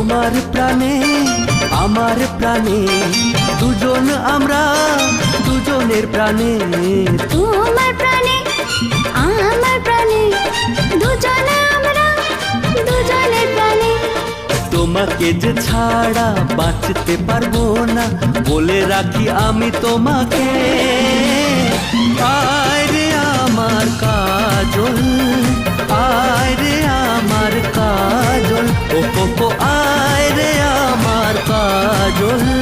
তোমার প্রাণে আমার প্রাণে, দুজন আমরা দুজনের প্রাণে। তোমার প্রাণে আমার প্রাণে, দুজনে আমরা দুজনের প্রাণে। তোমাকে যে ছাড়া বাঁচতে পারবো না, বলে রাখি আমি তোমাকে। আয় রে আমার কাজল, আয় রে আমার কাজল, ও আয় রে আমার কাজল।